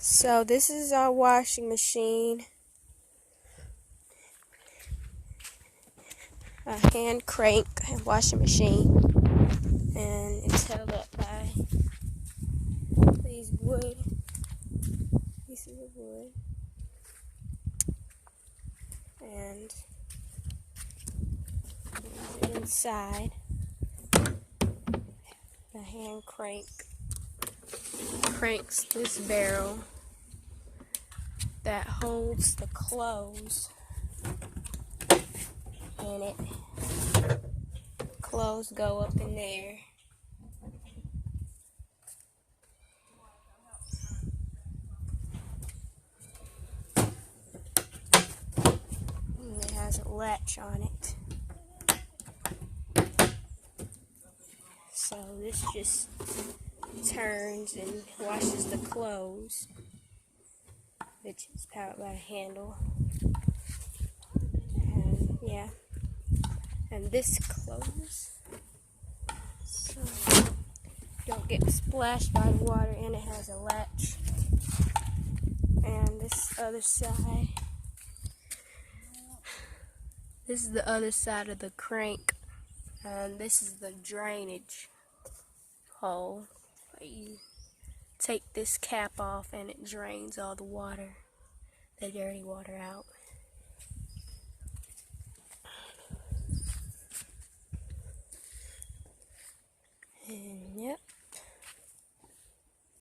So this is our washing machine, a hand crank washing machine, and it's held up by these pieces of wood, and inside the hand crank cranks this barrel that holds the clothes in it. Clothes go up in there. And it has a latch on it. So this just turns and washes the clothes, which is powered by a handle. And yeah, and this closes, so don't get splashed by the water, and it has a latch. And this other side, this is the other side of the crank, and this is the drainage hole. You take this cap off and it drains all the water, the dirty water out. And yep.